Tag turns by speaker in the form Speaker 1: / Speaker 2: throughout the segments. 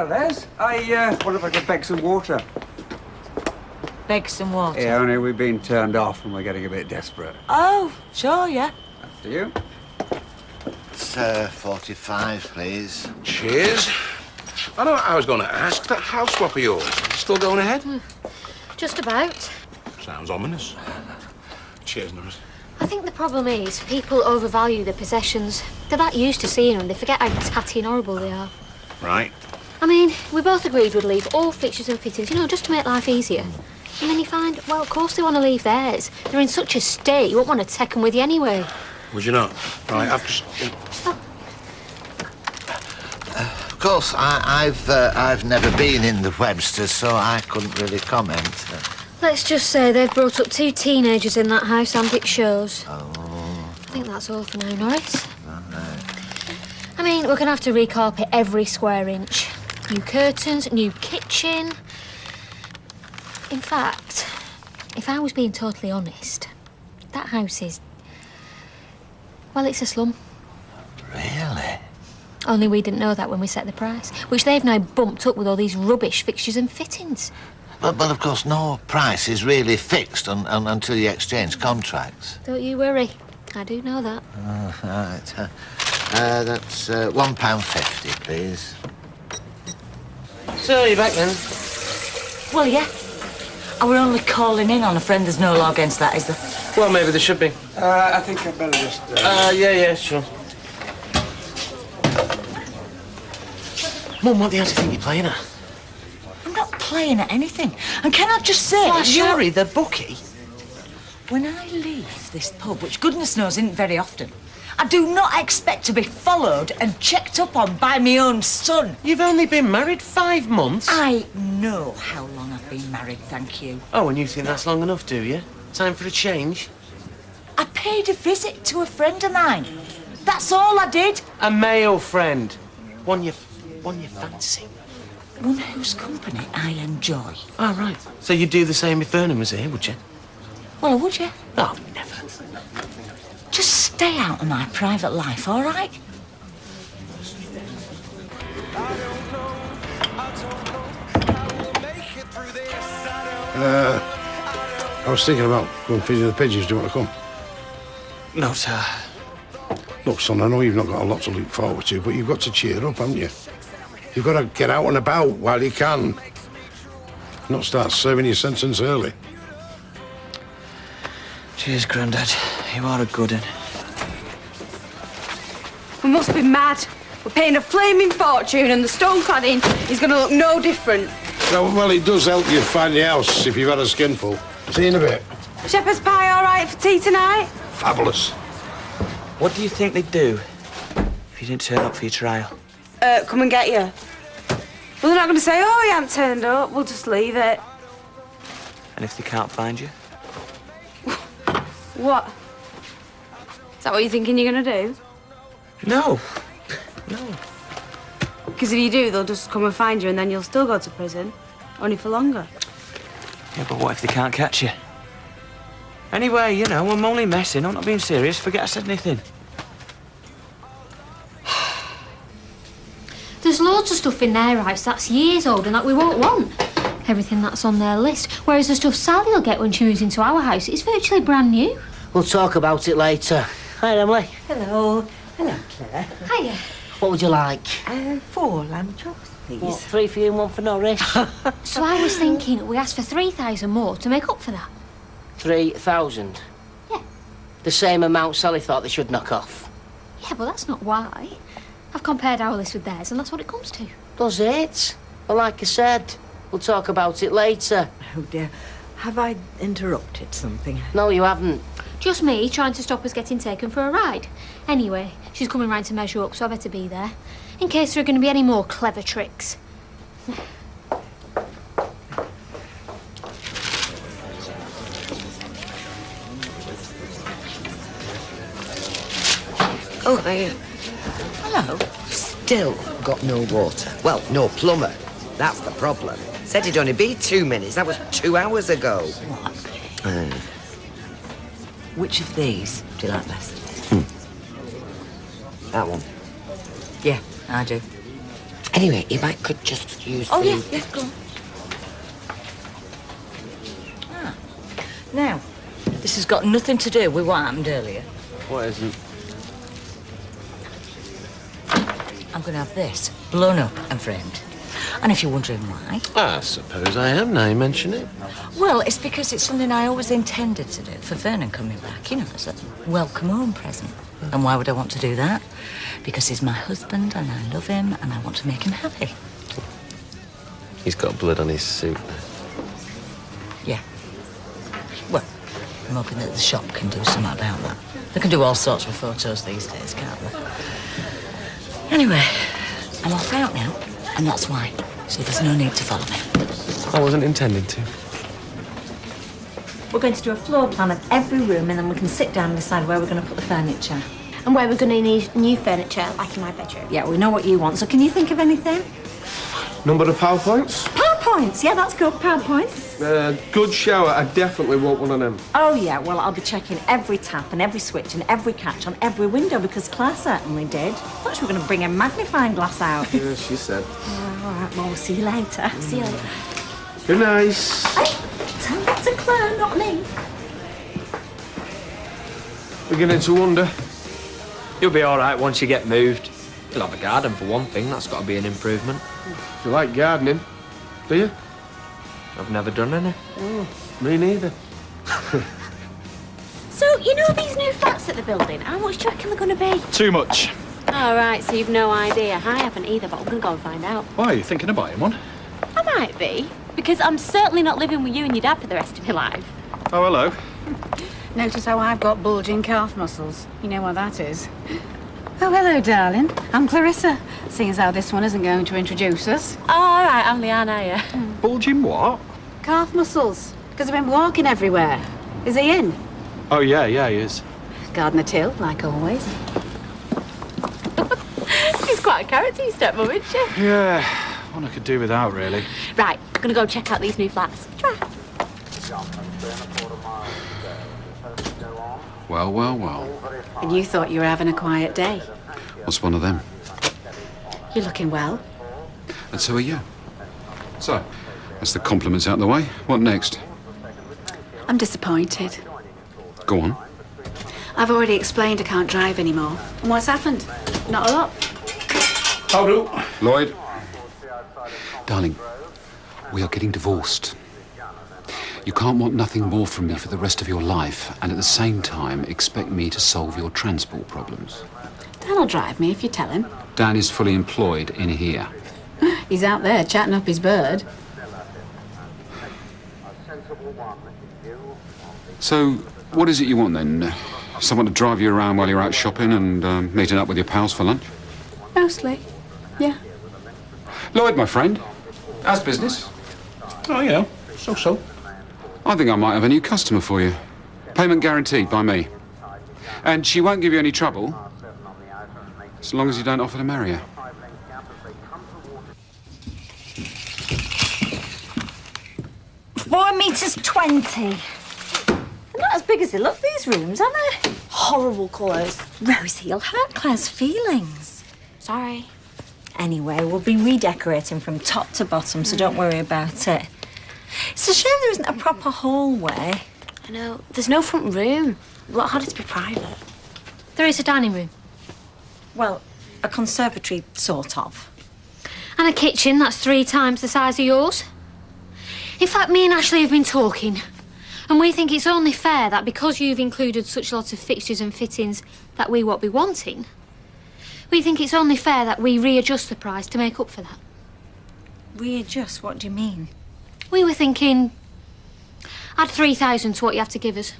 Speaker 1: Hello, Les. I wonder if I could beg some water.
Speaker 2: Beg some water?
Speaker 1: Yeah, only we've been turned off and we're getting a bit desperate.
Speaker 2: Oh, sure, yeah.
Speaker 1: After you.
Speaker 3: It's 45, please.
Speaker 4: Cheers. I know what I was going to ask. That house swap of yours, still going ahead?
Speaker 5: Just about.
Speaker 4: Sounds ominous. Cheers, Norris.
Speaker 5: I think the problem is people overvalue their possessions. They're that used to seeing them, they forget how tatty and horrible they are.
Speaker 4: Right.
Speaker 5: I mean, we both agreed we'd leave all fixtures and fittings, you know, just to make life easier. And then you find, well, of course they want to leave theirs. They're in such a state, you won't want to take them with you anyway.
Speaker 4: Would you not? Right, I've just...
Speaker 3: Of course, I've never been in the Websters, so I couldn't really comment.
Speaker 5: Let's just say they've brought up 2 teenagers in that house and it shows.
Speaker 3: Oh.
Speaker 5: I think that's all for now, Norris.
Speaker 3: Right.
Speaker 5: I mean, we're going to have to recarpet every square inch. New curtains, new kitchen. In fact, if I was being totally honest, that house is... well, it's a slum.
Speaker 3: Really?
Speaker 5: Only we didn't know that when we set the price, which they've now bumped up with all these rubbish fixtures and fittings.
Speaker 3: But of course, no price is really fixed until you exchange contracts.
Speaker 5: Don't you worry. I do know that.
Speaker 3: Oh, right. That's £1.50, please.
Speaker 6: So, you're back then?
Speaker 2: Well, yeah. I were only calling in on a friend. There's no law against that, is there?
Speaker 6: Well, maybe there should be.
Speaker 1: I think I'd better just...
Speaker 6: Yeah, sure. Mum, what the hell do you think you're playing at?
Speaker 2: I'm not playing at anything. And can I just say...
Speaker 6: Flash Harry, the bookie?
Speaker 2: When I leave this pub, which goodness knows isn't very often, I do not expect to be followed and checked up on by my own son.
Speaker 6: You've only been married 5 months.
Speaker 2: I know how long I've been married, thank you.
Speaker 6: Oh, and you think that's long enough, do you? Time for a change?
Speaker 2: I paid a visit to a friend of mine. That's all I did.
Speaker 6: A male friend. One you fancy.
Speaker 2: One whose company I enjoy.
Speaker 6: Oh, right. So you'd do the same if Vernon was here, would you?
Speaker 2: Well, would you?
Speaker 6: Oh, never.
Speaker 2: Just stay out of my private life, all right?
Speaker 7: I was thinking about going feeding the pigeons. Do you want to come?
Speaker 6: No, sir.
Speaker 7: Look, son, I know you've not got a lot to look forward to, but you've got to cheer up, haven't you? You've got to get out and about while you can. Not start serving your sentence early.
Speaker 6: Cheers, Grandad. You are a good un.
Speaker 8: We must be mad. We're paying a flaming fortune and the stone cladding is going to look no different.
Speaker 7: Well, it does help you find your house if you've had a skinful. See you in a bit.
Speaker 8: Shepherd's pie all right for tea tonight?
Speaker 7: Fabulous.
Speaker 6: What do you think they'd do if you didn't turn up for your trial?
Speaker 8: Come and get you. Well, they're not going to say, oh, he hasn't turned up. We'll just leave it.
Speaker 6: And if they can't find you?
Speaker 8: What? Is that what you're thinking you're going to do?
Speaker 6: No.
Speaker 8: Because if you do, they'll just come and find you and then you'll still go to prison. Only for longer.
Speaker 6: Yeah, but what if they can't catch you? Anyway, you know, I'm only messing. I'm not being serious. Forget I said anything.
Speaker 5: There's loads of stuff in their house that's years old and that we won't want. Everything that's on their list. Whereas the stuff Sally will get when she moves into our house is virtually brand new.
Speaker 9: We'll talk about it later. Hi, Emily.
Speaker 2: Hello. Hello, Claire.
Speaker 5: Hiya.
Speaker 9: What would you like?
Speaker 2: 4 lamb chops, please.
Speaker 9: What, 3 for you and 1 for Norris?
Speaker 5: So I was thinking we asked for 3,000 more to make up for that.
Speaker 9: 3,000?
Speaker 5: Yeah.
Speaker 9: The same amount Sally thought they should knock off.
Speaker 5: Yeah, but that's not why. I've compared our list with theirs and that's what it comes to.
Speaker 9: Does it? Well, like I said, we'll talk about it later.
Speaker 2: Oh, dear. Have I interrupted something?
Speaker 9: No, you haven't.
Speaker 5: Just me trying to stop us getting taken for a ride. Anyway, she's coming round to measure up, so I better be there. In case there are going to be any more clever tricks.
Speaker 10: Oh, hiya.
Speaker 2: Hello.
Speaker 10: Still got no water. Well, no plumber. That's the problem. Said it'd only be 2 minutes. That was 2 hours ago.
Speaker 2: What?
Speaker 10: Uh,
Speaker 2: Which of these do you like best?
Speaker 10: that one.
Speaker 2: Yeah, I do.
Speaker 10: Anyway, if I could just use
Speaker 2: Oh,
Speaker 10: the...
Speaker 2: yeah, go on. Ah. Now, this has got nothing to do with what happened earlier.
Speaker 6: What isn't?
Speaker 2: I'm going to have this blown up and framed. And if you're wondering why,
Speaker 11: I suppose I am, now you mention it.
Speaker 2: well, it's because it's something I always intended to do for Vernon coming back, you know, as a welcome home present. And why would I want to do that? Because he's my husband and I love him and I want to make him happy.
Speaker 11: He's got blood on his suit.
Speaker 2: Yeah. Well, I'm hoping that the shop can do something about that. They can do all sorts with photos these days, can't they? Anyway, I'm off out now, and that's why. So there's no need to follow me.
Speaker 11: I wasn't intending to.
Speaker 12: We're going to do a floor plan of every room and then we can sit down and decide where we're going to put the furniture.
Speaker 5: And where we're going to need new furniture, like in my bedroom.
Speaker 12: Yeah, we know what you want, so can you think of anything?
Speaker 13: Number of PowerPoints?
Speaker 12: PowerPoints, yeah, that's good, PowerPoints.
Speaker 13: Good shower, I definitely want one of them.
Speaker 12: Oh, yeah, well, I'll be checking every tap and every switch and every catch on every window because Claire certainly did. Thought she were going to bring a magnifying glass out.
Speaker 13: Yeah, she said.
Speaker 12: All right, well, we'll see you later. See you later.
Speaker 13: Be nice.
Speaker 12: Hey, tell that to Claire, not me.
Speaker 13: Beginning to wonder.
Speaker 6: You'll be all right once you get moved. You'll have a garden for one thing. That's got to be an improvement.
Speaker 13: If you like gardening, do you?
Speaker 6: I've never done any.
Speaker 13: Oh, me neither.
Speaker 5: So, you know these new flats at the building? How much do you reckon they're going to be?
Speaker 14: Too much.
Speaker 5: All right, so you've no idea. I haven't either, but I'm going to go and find out.
Speaker 14: Why, are you thinking of buying one?
Speaker 5: I might be, because I'm certainly not living with you and your dad for the rest of my life.
Speaker 14: Oh, hello.
Speaker 8: Notice how I've got bulging calf muscles. You know what that is? Oh, hello, darling. I'm Clarissa. Seeing as how this one isn't going to introduce us.
Speaker 5: Oh, all right, I'm Leanna, yeah.
Speaker 14: Bulging what?
Speaker 8: Calf muscles. Because I've been walking everywhere. Is he in?
Speaker 14: Oh, yeah, he is.
Speaker 8: Gardener Till, like always.
Speaker 5: She's quite a character, you stepmom, isn't she?
Speaker 14: Yeah, one I could do without, really.
Speaker 5: Right, I'm going to go check out these new flats. Try.
Speaker 15: Well, well, well.
Speaker 8: And you thought you were having a quiet day.
Speaker 15: What's one of them?
Speaker 8: You're looking well.
Speaker 15: And so are you. So, that's the compliments out the way. What next?
Speaker 8: I'm disappointed.
Speaker 15: Go on.
Speaker 8: I've already explained I can't drive anymore. And what's happened? Not a lot.
Speaker 13: How do?
Speaker 15: Lloyd. Darling, we are getting divorced. You can't want nothing more from me for the rest of your life and at the same time expect me to solve your transport problems.
Speaker 8: Dan'll drive me if you tell him.
Speaker 15: Dan is fully employed in here.
Speaker 8: He's out there chatting up his bird.
Speaker 15: So, what is it you want then? Someone to drive you around while you're out shopping and meeting up with your pals for lunch?
Speaker 8: Mostly, yeah.
Speaker 15: Lloyd, my friend, how's business?
Speaker 14: Oh, yeah, so.
Speaker 15: I think I might have a new customer for you. Payment guaranteed by me. And she won't give you any trouble, as long as you don't offer to marry her.
Speaker 12: £4.20 meters. They're not as big as they look, these rooms, are they? Horrible colours. Rosie, you'll hurt Claire's feelings.
Speaker 5: Sorry.
Speaker 12: Anyway, we'll be redecorating from top to bottom, so don't worry about it. It's a shame there isn't a proper hallway.
Speaker 5: I know. There's no front room. A lot harder to be private. There is a dining room.
Speaker 12: Well, a conservatory, sort of.
Speaker 5: And a kitchen that's 3 times the size of yours. In fact, me and Ashley have been talking. And we think it's only fair that because you've included such lots of fixtures and fittings that we won't be wanting, we think it's only fair that we readjust the price to make up for that.
Speaker 12: Readjust? What do you mean?
Speaker 5: We were thinking, add 3,000 to what you have to give us.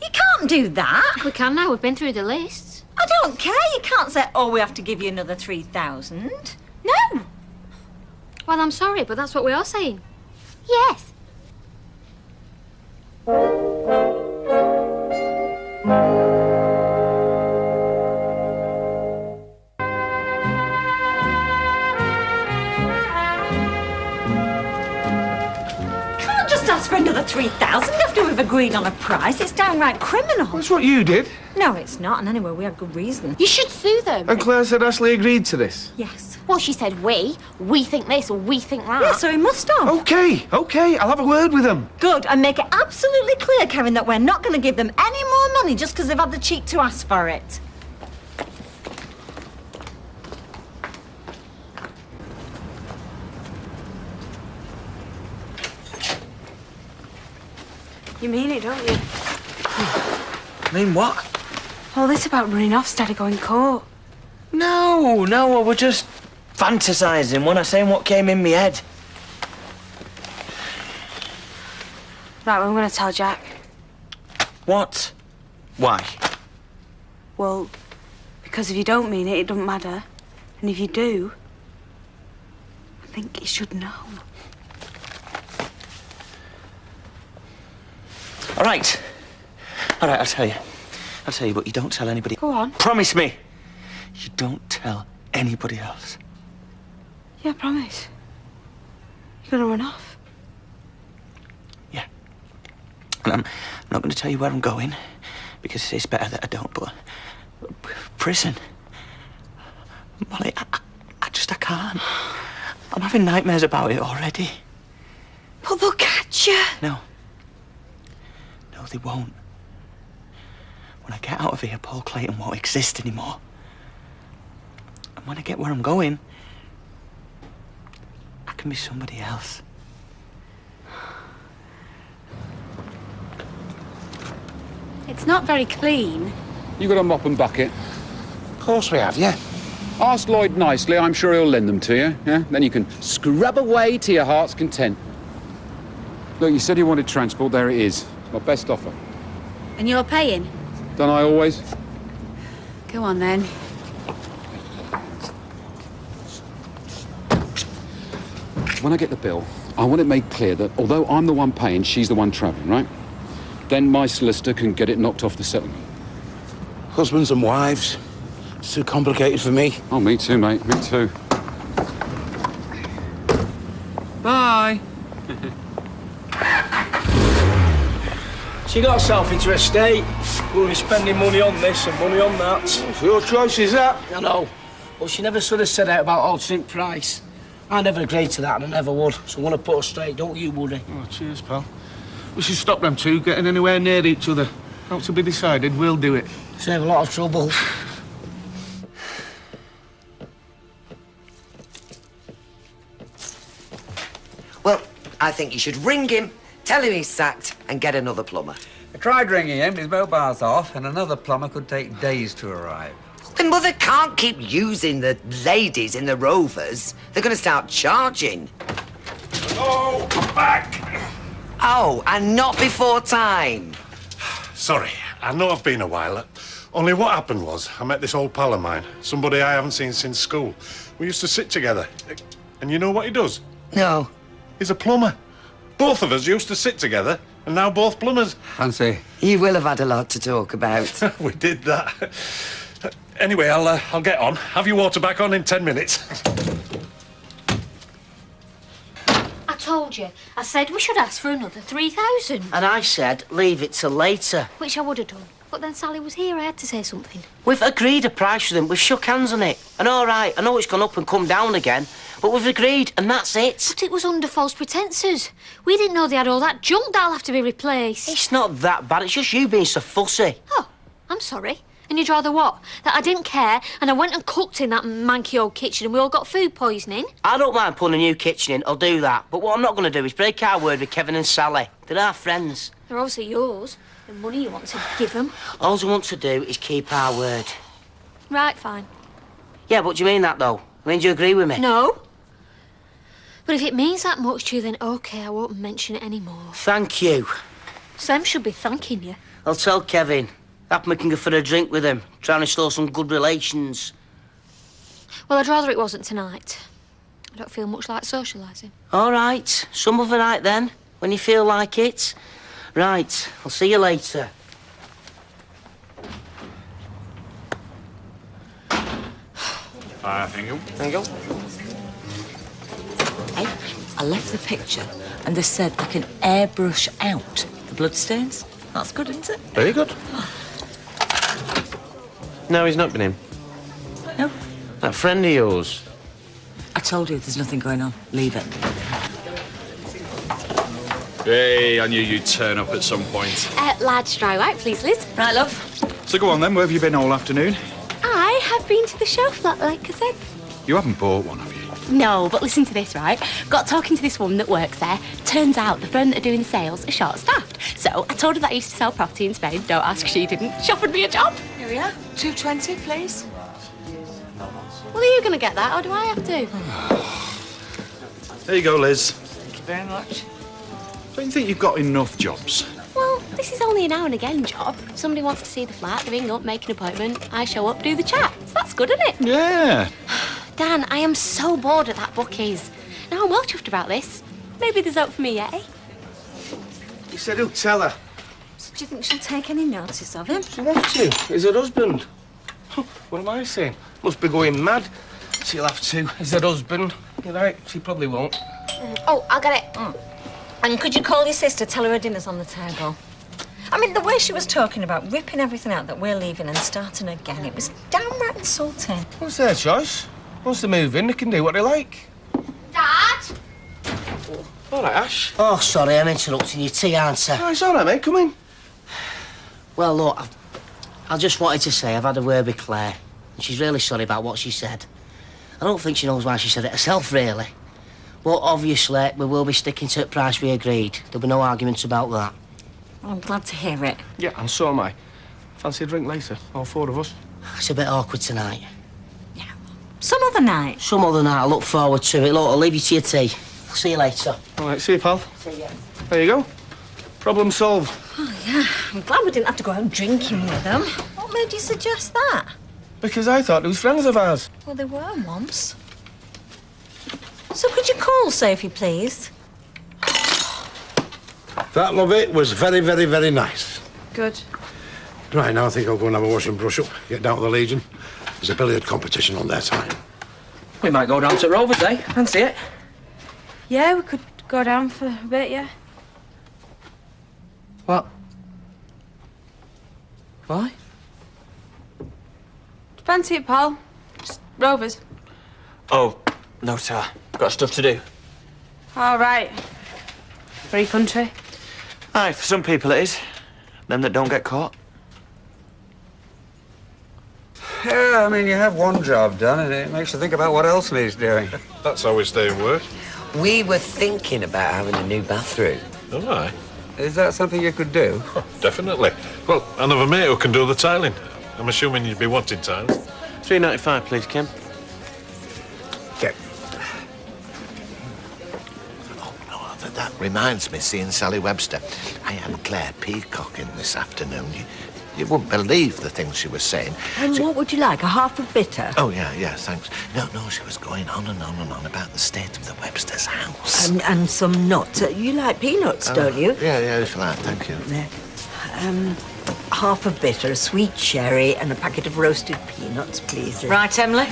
Speaker 12: You can't do that.
Speaker 5: We can now, we've been through the lists.
Speaker 12: I don't care. You can't say, oh, we have to give you another 3,000.
Speaker 5: No! Well, I'm sorry, but that's what we are saying. Yes.
Speaker 12: Ask for another 3,000 after we've agreed on a price. It's downright criminal.
Speaker 13: That's what you did.
Speaker 12: No, it's not. And anyway, we have good reason.
Speaker 5: You should sue them.
Speaker 13: And Claire said Ashley agreed to this.
Speaker 12: Yes. Well, she said we. We think this or we think that.
Speaker 10: Yeah, so he must have.
Speaker 13: Okay, I'll have a word with them.
Speaker 12: Good, and make it absolutely clear, Kevin, that we're not going to give them any more money just because they've had the cheek to ask for it.
Speaker 8: You mean it, don't you?
Speaker 6: Mean what?
Speaker 8: All this about running off instead of going court.
Speaker 6: No, I was just fantasising when I saying what came in my head.
Speaker 8: Right, well, I'm going to tell Jack.
Speaker 6: What? Why?
Speaker 8: Well, because if you don't mean it, it doesn't matter. And if you do, I think he should know.
Speaker 6: All right, I'll tell you. I'll tell you, but you don't tell anybody.
Speaker 8: Go on.
Speaker 6: Promise me. You don't tell anybody else.
Speaker 8: Yeah, promise. You're going to run off.
Speaker 6: Yeah. And I'm not going to tell you where I'm going, because it's better that I don't, but prison. Molly, I can't. I'm having nightmares about it already.
Speaker 8: But they'll catch you.
Speaker 6: No, they won't. When I get out of here, Paul Clayton won't exist anymore. And when I get where I'm going, I can be somebody else.
Speaker 8: It's not very clean.
Speaker 15: You got a mop and bucket?
Speaker 14: Of course we have, yeah.
Speaker 15: Ask Lloyd nicely, I'm sure he'll lend them to you, yeah? Then you can scrub away to your heart's content. Look, you said you wanted transport, there it is. My best offer.
Speaker 8: And you're paying?
Speaker 15: Don't I always?
Speaker 8: Go on, then.
Speaker 15: When I get the bill, I want it made clear that although I'm the one paying, she's the one travelling, right? Then my solicitor can get it knocked off the settlement.
Speaker 14: Husbands and wives. It's too complicated for me.
Speaker 15: Oh, me too, mate. Me too. Bye.
Speaker 16: She got herself into a state. We'll be spending money on this and money on that.
Speaker 14: It's your choice, is that?
Speaker 16: I know. Well, she never sort of said out about alternate price. I never agreed to that, and I never would. So I want to put her straight, don't you, Woody?
Speaker 14: Oh, cheers, pal. We should stop them two getting anywhere near each other. Not to be decided, we'll do it.
Speaker 16: Save a lot of trouble.
Speaker 10: Well, I think you should ring him, tell him he's sacked, and get another plumber.
Speaker 1: I tried ringing him, his mobile's off, and another plumber could take days to arrive.
Speaker 10: The mother can't keep using the ladies in the Rovers. They're going to start charging.
Speaker 4: Hello, I'm back.
Speaker 10: Oh, and not before time.
Speaker 17: Sorry, I know I've been a while. Only what happened was, I met this old pal of mine, somebody I haven't seen since school. We used to sit together. And you know what he does?
Speaker 10: No.
Speaker 17: He's a plumber. Both of us used to sit together, and now both plumbers.
Speaker 1: Fancy.
Speaker 10: You will have had a lot to talk about.
Speaker 17: We did that. Anyway, I'll get on. Have your water back on in 10 minutes.
Speaker 5: I told you. I said we should ask for another 3,000.
Speaker 9: And I said, leave it till later.
Speaker 5: Which I would have done. But then Sally was here, I had to say something.
Speaker 9: We've agreed a price with them. We've shook hands on it. And all right, I know it's gone up and come down again, but we've agreed, and that's it.
Speaker 5: But it was under false pretences. We didn't know they had all that junk that'll have to be replaced.
Speaker 9: It's not that bad. It's just you being so fussy.
Speaker 5: Oh, I'm sorry. And you'd rather what? That I didn't care and I went and cooked in that manky old kitchen and we all got food poisoning?
Speaker 9: I don't mind putting a new kitchen in. I'll do that. But what I'm not going to do is break our word with Kevin and Sally. They're our friends.
Speaker 5: They're obviously yours. The money you want to give them.
Speaker 9: All I want to do is keep our word.
Speaker 5: Right, fine.
Speaker 9: Yeah, but do you mean that, though? I mean, do you agree with me?
Speaker 5: No. But if it means that much to you, then OK, I won't mention it anymore.
Speaker 9: Thank you.
Speaker 5: Sam should be thanking you.
Speaker 9: I'll tell Kevin. Happen we can go for a drink with him, try and restore some good relations.
Speaker 5: Well, I'd rather it wasn't tonight. I don't feel much like socialising.
Speaker 9: All right, some other night then, when you feel like it. Right, I'll see you later.
Speaker 17: Thank you.
Speaker 9: There you go.
Speaker 2: Hey, I left the picture and they said they can airbrush out the bloodstains. That's good, isn't it?
Speaker 11: Very good. No, he's not been in.
Speaker 2: No.
Speaker 11: That friend of yours,
Speaker 2: I told you there's nothing going on. Leave it.
Speaker 18: Hey, I knew you'd turn up at some point.
Speaker 19: Large dry white, please, Liz.
Speaker 2: Right, love.
Speaker 18: So go on then, where have you been all afternoon?
Speaker 19: I have been to the show flat, like I said.
Speaker 18: You haven't bought one, have you?
Speaker 19: No, but listen to this, right? Got talking to this woman that works there. Turns out the firm that are doing the sales are short-staffed. So I told her that I used to sell property in Spain. Don't ask, she didn't. She offered me a job.
Speaker 2: Here we are. 220, please.
Speaker 19: Well, are you going to get that, or do I have to?
Speaker 18: There you go, Liz.
Speaker 2: Thank you very much.
Speaker 18: Don't you think you've got enough jobs?
Speaker 19: Well, this is only a now and again job. If somebody wants to see the flat, they ring up, make an appointment. I show up, do the chat. So that's good, isn't it?
Speaker 18: Yeah.
Speaker 19: Dan, I am so bored at that Bucky's. Now I'm well chuffed about this. Maybe there's hope for me yet, eh?
Speaker 16: He said he'll tell her.
Speaker 12: So do you think she'll take any notice of him?
Speaker 16: She wants to. He's her husband. What am I saying? Must be going mad. She'll have to. He's her husband. You're right, she probably won't.
Speaker 12: Oh, I got it. And could you call your sister, tell her her dinner's on the table? I mean, the way she was talking about ripping everything out that we're leaving and starting again, it was downright insulting.
Speaker 16: What's their choice? Once they move in, they can do what they like.
Speaker 19: Dad?
Speaker 16: All right, Ash.
Speaker 9: Oh, sorry, I'm interrupting your tea, aren't I?
Speaker 16: Oh, it's all right, mate. Come in.
Speaker 9: Well, look, I just wanted to say I've had a word with Claire, and she's really sorry about what she said. I don't think she knows why she said it herself, really. But obviously, we will be sticking to the price we agreed. There'll be no arguments about that.
Speaker 12: I'm glad to hear it.
Speaker 16: Yeah, and so am I. Fancy a drink later, all four of us?
Speaker 9: It's a bit awkward tonight.
Speaker 12: Some other night.
Speaker 9: Some other night, I look forward to it. Look, I'll leave you to your tea. See you later.
Speaker 16: All right, see you, pal.
Speaker 9: See ya.
Speaker 16: There you go. Problem solved.
Speaker 12: Oh, yeah. I'm glad we didn't have to go out drinking with them. What made you suggest that?
Speaker 16: Because I thought they was friends of ours.
Speaker 12: Well, they were once. So could you call Sophie, please?
Speaker 7: That, love it, was very, very, very nice.
Speaker 8: Good.
Speaker 7: Right, now I think I'll go and have a wash and brush up, get down to the Legion. There's a billiard competition on their time.
Speaker 6: We might go down to Rovers, eh? Fancy it?
Speaker 8: Yeah, we could go down for a bit, yeah.
Speaker 6: What? Why?
Speaker 8: Fancy it, pal. Just Rovers.
Speaker 6: Oh, no, sir. Got stuff to do.
Speaker 8: All right. Free country.
Speaker 6: Aye, for some people it is. Them that don't get caught.
Speaker 1: Yeah, I mean, you have one job done, and it makes you think about what else needs doing.
Speaker 17: That's how we stay in work.
Speaker 10: We were thinking about having a new bathroom.
Speaker 17: Oh, aye.
Speaker 1: Is that something you could do?
Speaker 17: Definitely. Well, I have a mate who can do the tiling. I'm assuming you'd be wanting tiles.
Speaker 6: £3.95, please, Kim.
Speaker 1: Okay.
Speaker 3: Oh, no, that reminds me, seeing Sally Webster. I had Claire Peacock in this afternoon. You wouldn't believe the things she was saying.
Speaker 12: And what would you like? A half of bitter?
Speaker 3: Oh, yeah, thanks. No, she was going on and on and on about the state of the Webster's house.
Speaker 12: And some nuts. You like peanuts, don't you?
Speaker 3: Yeah, if you like, thank you.
Speaker 12: There. Half of bitter, a sweet cherry, and a packet of roasted peanuts, please.
Speaker 2: Right, Emily?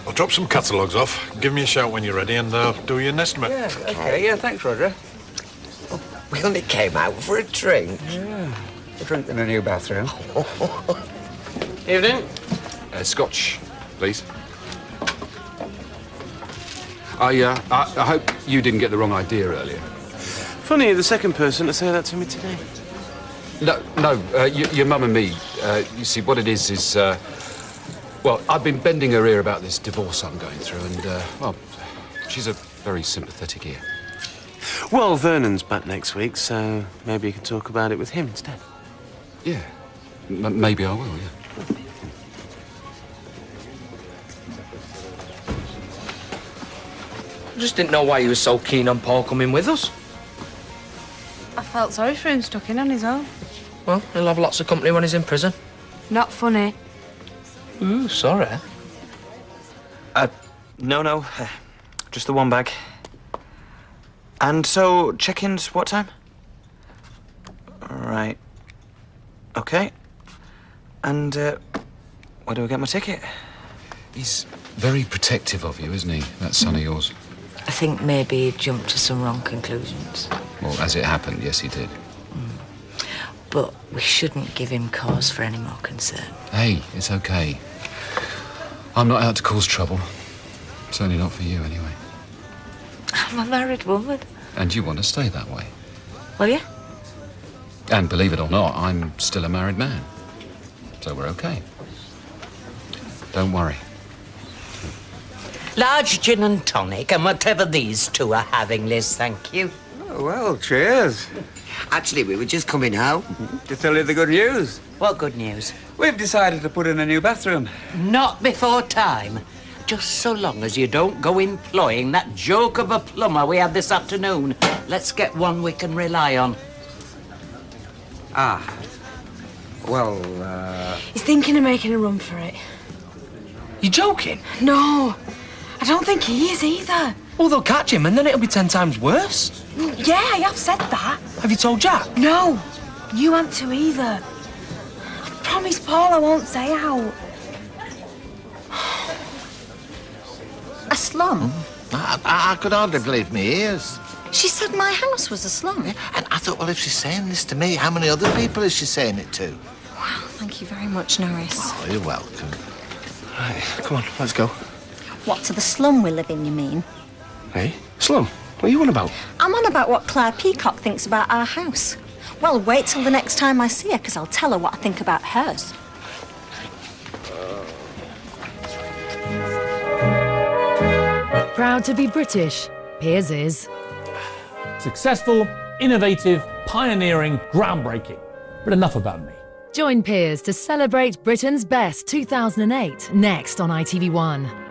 Speaker 17: I'll drop some catalogues off. Give me a shout when you're ready and do your estimate.
Speaker 1: Yeah, okay, yeah, thanks, Roger.
Speaker 10: We only came out for a drink.
Speaker 1: Yeah, a drink in a new bathroom.
Speaker 6: Evening.
Speaker 15: Scotch, please. I hope you didn't get the wrong idea earlier.
Speaker 14: Funny, you're the second person to say that to me today.
Speaker 15: No, your mum and me. You see, what it is, well, I've been bending her ear about this divorce I'm going through, and, well, she's a very sympathetic ear.
Speaker 14: Well, Vernon's back next week, so maybe you can talk about it with him instead.
Speaker 15: Yeah, maybe I will, yeah.
Speaker 6: I just didn't know why he was so keen on Paul coming with us.
Speaker 8: I felt sorry for him stuck in on his own.
Speaker 6: Well, he'll have lots of company when he's in prison.
Speaker 8: Not funny.
Speaker 6: Ooh, sorry. No, just the one bag. And so, check-ins what time? Right. Okay. And, where do I get my ticket?
Speaker 15: He's very protective of you, isn't he, that son of yours?
Speaker 2: I think maybe he jumped to some wrong conclusions.
Speaker 15: Well, as it happened, yes, he did.
Speaker 2: But we shouldn't give him cause for any more concern.
Speaker 15: Hey, it's okay. I'm not out to cause trouble. Certainly not for you, anyway.
Speaker 2: I'm a married woman.
Speaker 15: And you want to stay that way.
Speaker 2: Will you?
Speaker 15: And believe it or not, I'm still a married man. So we're okay. Don't worry.
Speaker 10: Large gin and tonic, and whatever these two are having, Liz, thank you.
Speaker 1: Oh, well, cheers.
Speaker 10: Actually, we were just coming home.
Speaker 1: To tell you the good news.
Speaker 10: What good news?
Speaker 1: We've decided to put in a new bathroom.
Speaker 10: Not before time. Just so long as you don't go employing that joke of a plumber we had this afternoon. Let's get one we can rely on.
Speaker 1: Ah. Well,
Speaker 12: He's thinking of making a run for it.
Speaker 16: You joking?
Speaker 12: No, I don't think he is either.
Speaker 16: Well, they'll catch him and then it'll be 10 times worse.
Speaker 12: Yeah, I have said that.
Speaker 16: Have you told Jack?
Speaker 12: No, you aren't to either. I promise Paul I won't say out. A slum?
Speaker 3: I could hardly believe my ears.
Speaker 12: She said my house was a slum.
Speaker 3: And I thought, well, if she's saying this to me, how many other people is she saying it to?
Speaker 12: Wow, thank you very much, Norris.
Speaker 3: Oh, you're welcome.
Speaker 16: Right, come on, let's go.
Speaker 12: What, to the slum we live in, you mean?
Speaker 16: Hey, Slum, what are you on about?
Speaker 12: I'm on about what Claire Peacock thinks about our house. Well, wait till the next time I see her, because I'll tell her what I think about hers.
Speaker 20: Proud to be British, Piers is.
Speaker 21: Successful, innovative, pioneering, groundbreaking. But enough about me.
Speaker 20: Join Piers to celebrate Britain's Best 2008 next on ITV1.